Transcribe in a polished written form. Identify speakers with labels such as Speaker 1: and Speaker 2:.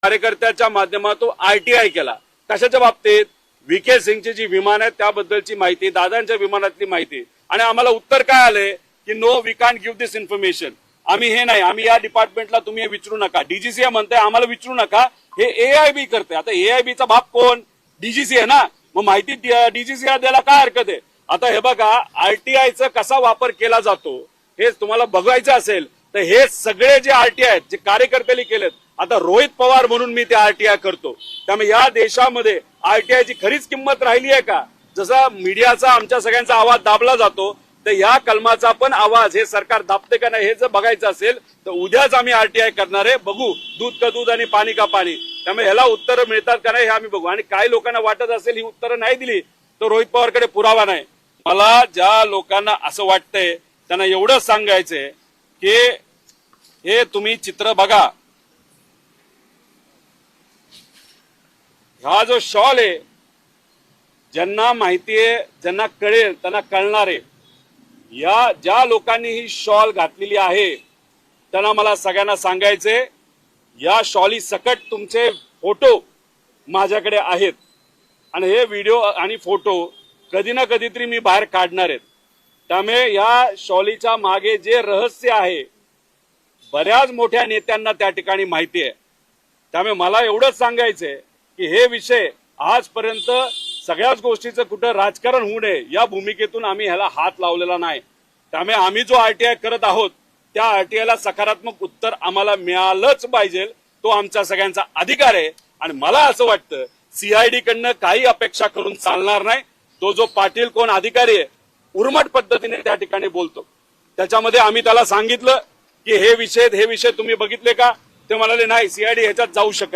Speaker 1: कार्यकर्त्याच्या माध्यमातून आरटीआय केला. कशाच्या बाबतीत? व्हीके सिंगची जी विमान आहेत त्याबद्दलची माहिती, दादांच्या विमानातली माहिती. आणि आम्हाला उत्तर काय आले की no we can't give this information. आम्ही हे नाही, आम्ही या डिपार्टमेंटला तुम्ही हे विचारू नका. डीजीसीए म्हणते आम्हाला विचारू नका, हे एआयबी करते. आता एआयबीचा बाप कोण? डीजीसी आहे ना. मग माहिती डीजीसीए द्यायला काय हरकत आहे? आता हे बघा, आरटीआयचा कसा वापर केला जातो हे तुम्हाला बघायचं असेल तर हे सगळे जे आरटीआय आहेत जे कार्यकर्त्यांनी केलेत, आता रोहित पवार म्हणून मी ते आरटीआय करतो. त्यामुळे या देशामध्ये आरटीआयची खरीच किंमत राहिली आहे का? जसा मीडियाचा आमच्या सगळ्यांचा आवाज दाबला जातो तर या कलमाचा पण आवाज हे सरकार दाबते का नाही हे जर बघायचं असेल तर उद्याच आम्ही आरटीआय करणार आहे. बघू, दूध का दूध आणि पाणी का पाणी. त्यामुळे ह्याला उत्तरं मिळतात का नाही हे आम्ही बघू. आणि काही लोकांना वाटत असेल ही उत्तरं नाही दिली तर रोहित पवारकडे पुरावा नाही. मला ज्या लोकांना असं वाटतंय त्यांना एवढंच सांगायचंय की हे तुम्ही चित्र बघा. हा जो शॉल आहे, ज्यांना माहितीये, ज्यांना कळेल त्यांना कळणार आहे. या ज्या लोकांनी ही शॉल घातलेली आहे त्यांना मला सगळ्यांना सांगायचे, या शॉली सकट तुमचे फोटो माझ्याकडे आहेत आणि हे व्हिडिओ आणि फोटो कधी ना कधीतरी मी बाहेर काढणार आहेत. त्यामुळे या शॉलीच्या मागे जे रहस्य आहे बऱ्याच मोठ्या नेत्यांना त्या ठिकाणी माहिती आहे. त्यामुळे मला एवढंच सांगायचंय की हे विषय आजपर्यंत सगळ्याच गोष्टीचं कुठं राजकारण होऊ नये या भूमिकेतून आम्ही ह्याला हात लावलेला नाही. त्यामुळे आम्ही जो आरटीआय करत आहोत त्या आरटीआयला सकारात्मक उत्तर आम्हाला मिळालंच पाहिजे. तो आमच्या सगळ्यांचा अधिकार आहे. आणि मला असं वाटतं सीआयडी कडनं काही अपेक्षा करून चालणार नाही. तो जो पाटील कोण अधिकारी आहे उर्मट पद्धतीने त्या ठिकाणी बोलतो. त्याच्यामध्ये आम्ही त्याला सांगितलं की हे विषय तुम्ही बघितले का? ते म्हणाले नाही, सीआयडी ह्याच्यात जाऊ शकत